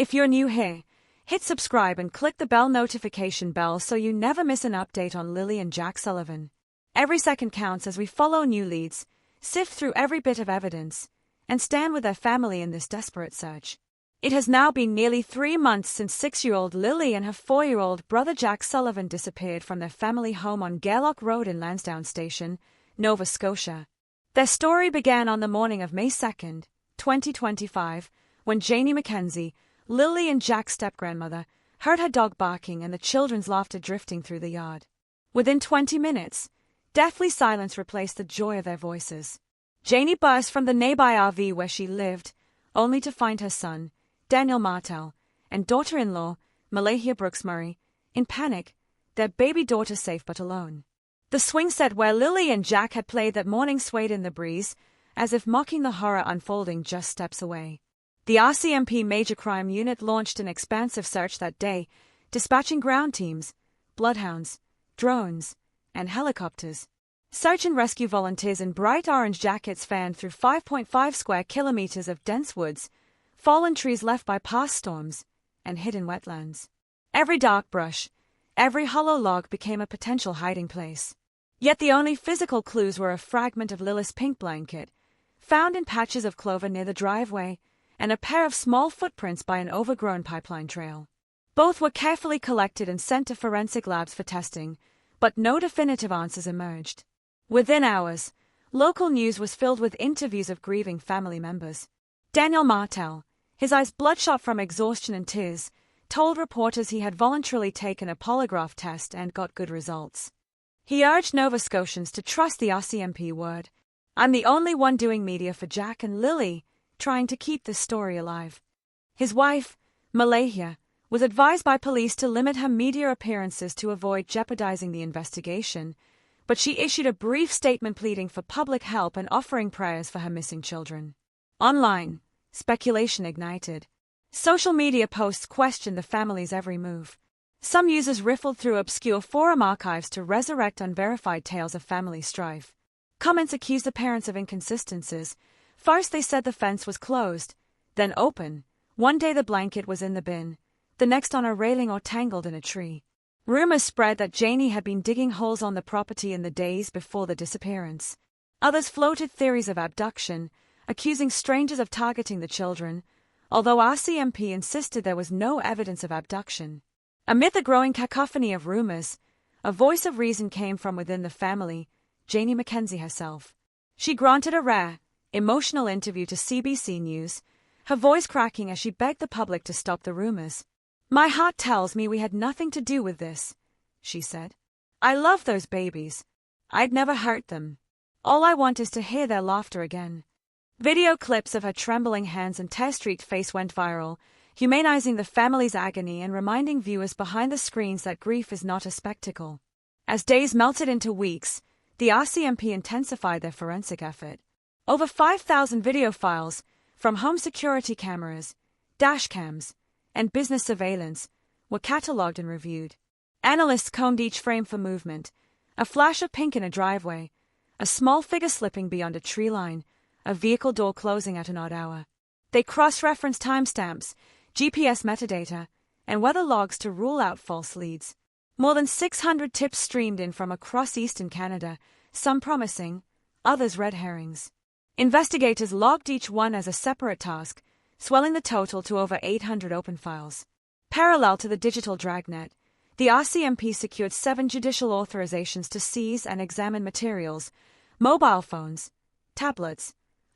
If you're new here, hit subscribe and click the bell notification bell so you never miss an update on Lilly and Jack Sullivan. Every second counts as we follow new leads, sift through every bit of evidence, and stand with their family in this desperate search. It has now been nearly 3 months since 6-year-old Lilly and her 4-year-old brother Jack Sullivan disappeared from their family home on Gairloch Road in Lansdowne Station, Nova Scotia. Their story began on the morning of May 2, 2025, when Janie Mackenzie, Lilly and Jack's step-grandmother, heard her dog barking and the children's laughter drifting through the yard. Within 20 minutes, deathly silence replaced the joy of their voices. Janie burst from the nearby RV where she lived, only to find her son, Daniel Martel, and daughter-in-law, Malahia Brooks Murray, in panic, their baby daughter safe but alone. The swing set where Lilly and Jack had played that morning swayed in the breeze, as if mocking the horror unfolding just steps away. The RCMP Major Crime Unit launched an expansive search that day, dispatching ground teams, bloodhounds, drones, and helicopters. Search and rescue volunteers in bright orange jackets fanned through 5.5 square kilometers of dense woods, fallen trees left by past storms, and hidden wetlands. Every dark brush, every hollow log became a potential hiding place. Yet the only physical clues were a fragment of Lilly's pink blanket, found in patches of clover near the driveway, and a pair of small footprints by an overgrown pipeline trail. Both were carefully collected and sent to forensic labs for testing, but no definitive answers emerged. Within hours, local news was filled with interviews of grieving family members. Daniel Martel, his eyes bloodshot from exhaustion and tears, told reporters he had voluntarily taken a polygraph test and got good results. He urged Nova Scotians to trust the RCMP word. "I'm the only one doing media for Jack and Lilly, trying to keep this story alive." His wife, Malahia, was advised by police to limit her media appearances to avoid jeopardizing the investigation, but she issued a brief statement pleading for public help and offering prayers for her missing children. Online, speculation ignited. Social media posts questioned the family's every move. Some users riffled through obscure forum archives to resurrect unverified tales of family strife. Comments accused the parents of inconsistencies. First they said the fence was closed, then open. One day the blanket was in the bin, the next on a railing or tangled in a tree. Rumors spread that Janie had been digging holes on the property in the days before the disappearance. Others floated theories of abduction, accusing strangers of targeting the children, although RCMP insisted there was no evidence of abduction. Amid the growing cacophony of rumors, a voice of reason came from within the family, Janie Mackenzie herself. She granted a rare, emotional interview to CBC News, her voice cracking as she begged the public to stop the rumors. "My heart tells me we had nothing to do with this," she said. "I love those babies. I'd never hurt them. All I want is to hear their laughter again." Video clips of her trembling hands and tear-streaked face went viral, humanizing the family's agony and reminding viewers behind the screens that grief is not a spectacle. As days melted into weeks, the RCMP intensified their forensic effort. Over 5,000 video files, from home security cameras, dashcams, and business surveillance, were catalogued and reviewed. Analysts combed each frame for movement: a flash of pink in a driveway, a small figure slipping beyond a tree line, a vehicle door closing at an odd hour. They cross-referenced timestamps, GPS metadata, and weather logs to rule out false leads. More than 600 tips streamed in from across eastern Canada, some promising, others red herrings. Investigators logged each one as a separate task, swelling the total to over 800 open files. Parallel to the digital dragnet, the RCMP secured 7 judicial authorizations to seize and examine materials, mobile phones, tablets,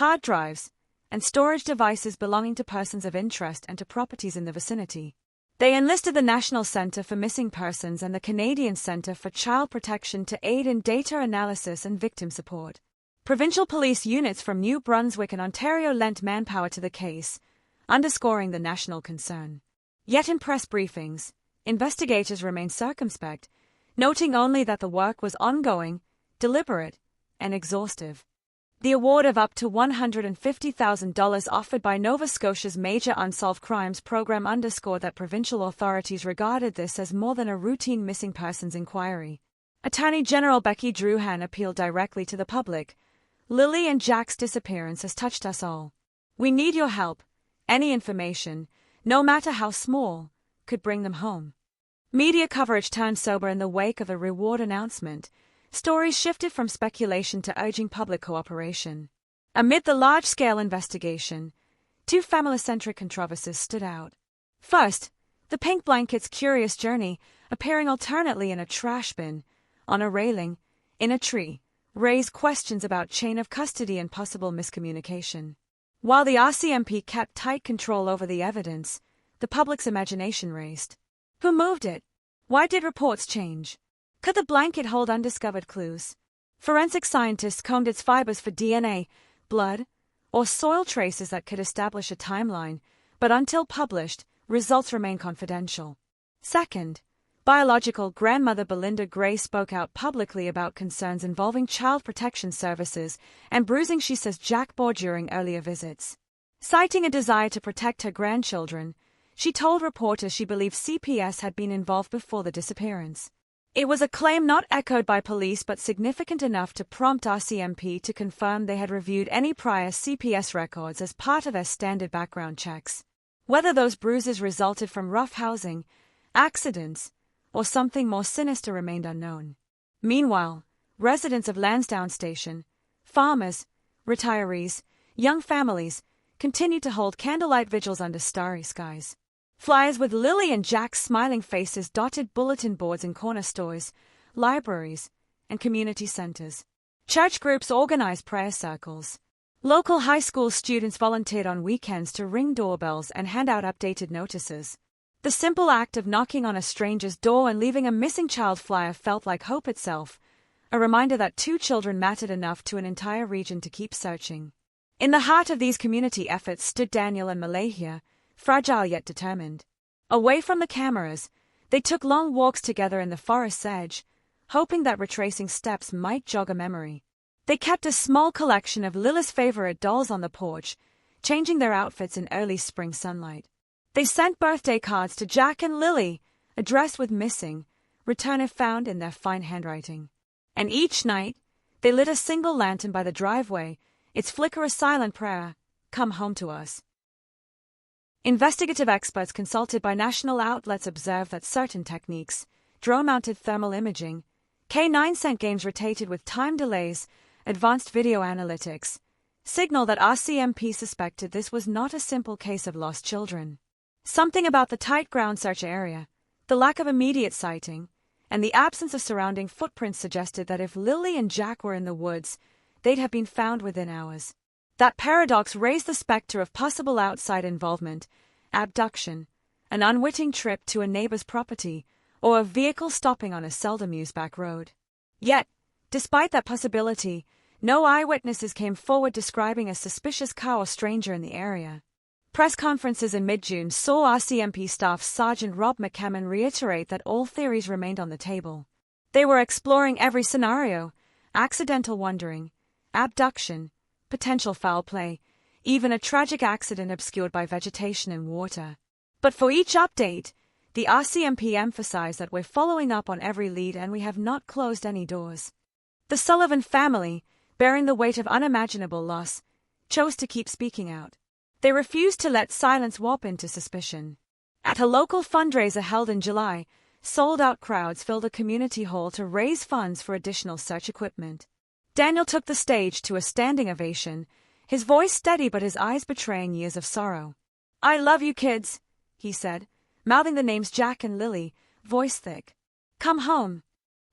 hard drives, and storage devices belonging to persons of interest and to properties in the vicinity. They enlisted the National Centre for Missing Persons and the Canadian Centre for Child Protection to aid in data analysis and victim support. Provincial police units from New Brunswick and Ontario lent manpower to the case, underscoring the national concern. Yet in press briefings, investigators remained circumspect, noting only that the work was ongoing, deliberate, and exhaustive. The award of up to $150,000 offered by Nova Scotia's Major Unsolved Crimes program underscored that provincial authorities regarded this as more than a routine missing persons inquiry. Attorney General Becky Drouhan appealed directly to the public. "Lilly and Jack's disappearance has touched us all. We need your help. Any information, no matter how small, could bring them home. Media coverage turned sober in the wake of the reward announcement. Stories shifted from speculation to urging public cooperation. Amid the large-scale investigation, two family-centric controversies stood out. First, the pink blanket's curious journey, appearing alternately in a trash bin, on a railing, in a tree, raised questions about chain of custody and possible miscommunication. While the RCMP kept tight control over the evidence, the public's imagination raised. Who moved it? Why did reports change? Could the blanket hold undiscovered clues? Forensic scientists combed its fibers for DNA, blood, or soil traces that could establish a timeline, but until published, results remain confidential. Second, biological grandmother Belinda Gray spoke out publicly about concerns involving child protection services and bruising she says Jack bore during earlier visits. Citing a desire to protect her grandchildren, she told reporters she believed CPS had been involved before the disappearance. It was a claim not echoed by police but significant enough to prompt RCMP to confirm they had reviewed any prior CPS records as part of their standard background checks. Whether those bruises resulted from rough housing, accidents, or something more sinister remained unknown. Meanwhile, residents of Lansdowne Station, farmers, retirees, young families, continued to hold candlelight vigils under starry skies. Flyers with Lilly and Jack's smiling faces dotted bulletin boards in corner stores, libraries, and community centers. Church groups organized prayer circles. Local high school students volunteered on weekends to ring doorbells and hand out updated notices. The simple act of knocking on a stranger's door and leaving a missing child flyer felt like hope itself, a reminder that two children mattered enough to an entire region to keep searching. In the heart of these community efforts stood Daniel and Malahia, fragile yet determined. Away from the cameras, they took long walks together in the forest's edge, hoping that retracing steps might jog a memory. They kept a small collection of Lily's favorite dolls on the porch, changing their outfits in early spring sunlight. They sent birthday cards to Jack and Lily, addressed with missing, return if found in their fine handwriting. And each night, they lit a single lantern by the driveway, its flicker a silent prayer, "Come home to us." Investigative experts consulted by national outlets observed that certain techniques, drone-mounted thermal imaging, K9 scent games rotated with time delays, advanced video analytics, signal that RCMP suspected this was not a simple case of lost children. Something about the tight ground search area, the lack of immediate sighting, and the absence of surrounding footprints suggested that if Lily and Jack were in the woods, they'd have been found within hours. That paradox raised the specter of possible outside involvement, abduction, an unwitting trip to a neighbor's property, or a vehicle stopping on a seldom used back road. Yet, despite that possibility, no eyewitnesses came forward describing a suspicious car or stranger in the area. Press conferences in mid-June saw RCMP Staff Sergeant Rob McCammon reiterate that all theories remained on the table. They were exploring every scenario: accidental wandering, abduction, potential foul play, even a tragic accident obscured by vegetation and water. But for each update, the RCMP emphasized that we're following up on every lead and we have not closed any doors. The Sullivan family, bearing the weight of unimaginable loss, chose to keep speaking out. They refused to let silence warp into suspicion. At a local fundraiser held in July, sold-out crowds filled a community hall to raise funds for additional search equipment. Daniel took the stage to a standing ovation, his voice steady but his eyes betraying years of sorrow. "I love you kids," he said, mouthing the names Jack and Lily, voice thick. "Come home."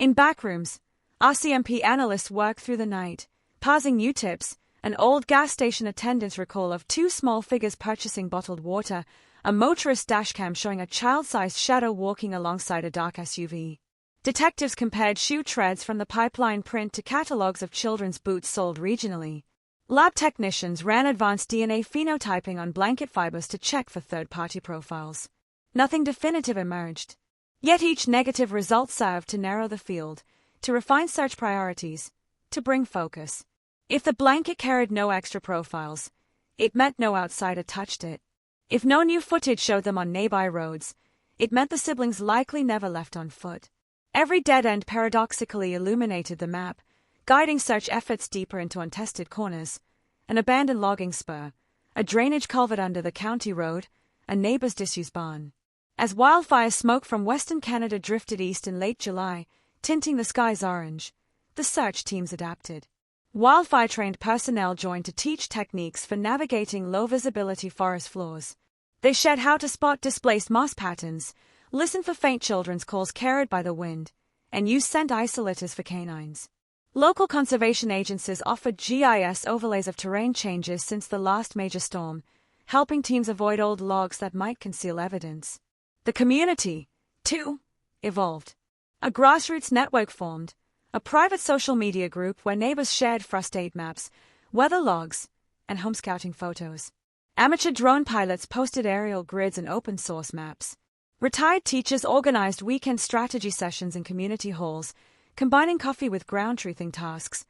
In backrooms, RCMP analysts worked through the night, parsing new tips, an old gas station attendant's recall of two small figures purchasing bottled water, a motorist dashcam showing a child-sized shadow walking alongside a dark SUV. Detectives compared shoe treads from the pipeline print to catalogs of children's boots sold regionally. Lab technicians ran advanced DNA phenotyping on blanket fibers to check for third-party profiles. Nothing definitive emerged. Yet each negative result served to narrow the field, to refine search priorities, to bring focus. If the blanket carried no extra profiles, it meant no outsider touched it. If no new footage showed them on nearby roads, it meant the siblings likely never left on foot. Every dead end paradoxically illuminated the map, guiding search efforts deeper into untested corners. An abandoned logging spur, a drainage culvert under the county road, a neighbor's disused barn. As wildfire smoke from Western Canada drifted east in late July, tinting the skies orange, the search teams adapted. Wildfire-trained personnel joined to teach techniques for navigating low-visibility forest floors. They shared how to spot displaced moss patterns, listen for faint children's calls carried by the wind, and use scent isolators for canines. Local conservation agencies offered GIS overlays of terrain changes since the last major storm, helping teams avoid old logs that might conceal evidence. The community, too, evolved. A grassroots network formed, a private social media group where neighbors shared first aid maps, weather logs, and home scouting photos. Amateur drone pilots posted aerial grids and open-source maps. Retired teachers organized weekend strategy sessions in community halls, combining coffee with ground truthing tasks,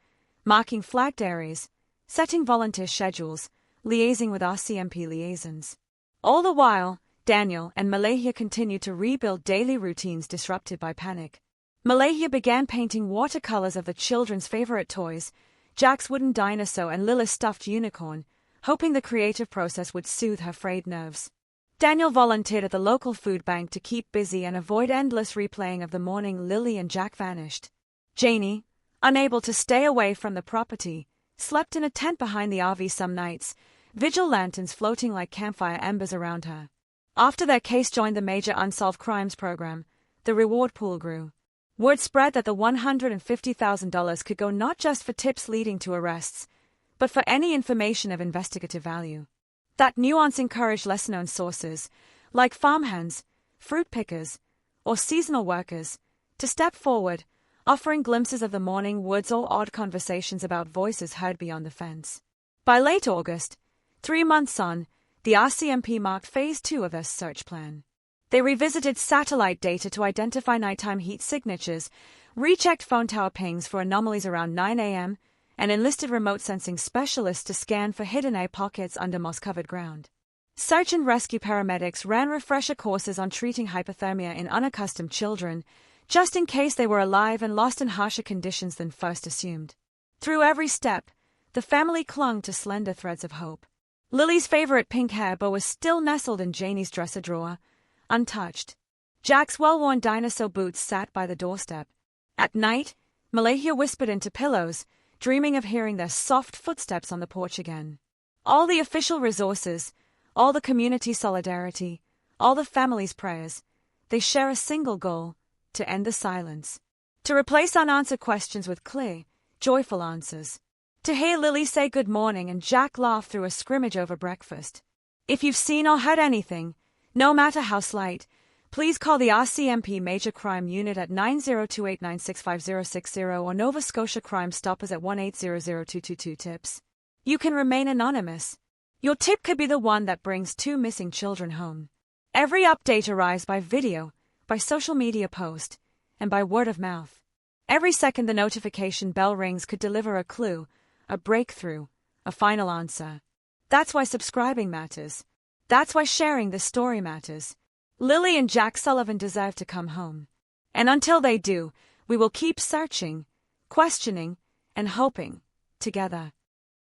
marking flagged areas, setting volunteer schedules, liaising with RCMP liaisons. All the while, Daniel and Malahia continued to rebuild daily routines disrupted by panic. Malahia began painting watercolors of the children's favorite toys, Jack's wooden dinosaur and Lily's stuffed unicorn, hoping the creative process would soothe her frayed nerves. Daniel volunteered at the local food bank to keep busy and avoid endless replaying of the morning Lily and Jack vanished. Janie, unable to stay away from the property, slept in a tent behind the RV some nights, vigil lanterns floating like campfire embers around her. After their case joined the major unsolved crimes program, the reward pool grew. Word spread that the $150,000 could go not just for tips leading to arrests, but for any information of investigative value. That nuance encouraged lesser-known sources, like farmhands, fruit pickers, or seasonal workers, to step forward, offering glimpses of the morning woods or odd conversations about voices heard beyond the fence. By late August, 3 months on, the RCMP marked Phase 2 of their search plan. They revisited satellite data to identify nighttime heat signatures, rechecked phone tower pings for anomalies around 9 a.m., and enlisted remote sensing specialists to scan for hidden air pockets under moss-covered ground. Search and rescue paramedics ran refresher courses on treating hypothermia in unaccustomed children, just in case they were alive and lost in harsher conditions than first assumed. Through every step, the family clung to slender threads of hope. Lily's favorite pink hair bow was still nestled in Janie's dresser drawer, untouched. Jack's well-worn dinosaur boots sat by the doorstep. At night, Malahia whispered into pillows, dreaming of hearing their soft footsteps on the porch again. All the official resources, all the community solidarity, all the family's prayers, they share a single goal: to end the silence. To replace unanswered questions with clear, joyful answers. To hear Lily say good morning and Jack laugh through a scrimmage over breakfast. If you've seen or heard anything, no matter how slight, please call the RCMP Major Crime Unit at 9028965060 or Nova Scotia Crime Stoppers at 1-800-222-TIPS. You can remain anonymous. Your tip could be the one that brings 2 missing children home. Every update arrives by video, by social media post, and by word of mouth. Every second the notification bell rings could deliver a clue, a breakthrough, a final answer. That's why subscribing matters. That's why sharing this story matters. Lily and Jack Sullivan deserve to come home. And until they do, we will keep searching, questioning, and hoping, together.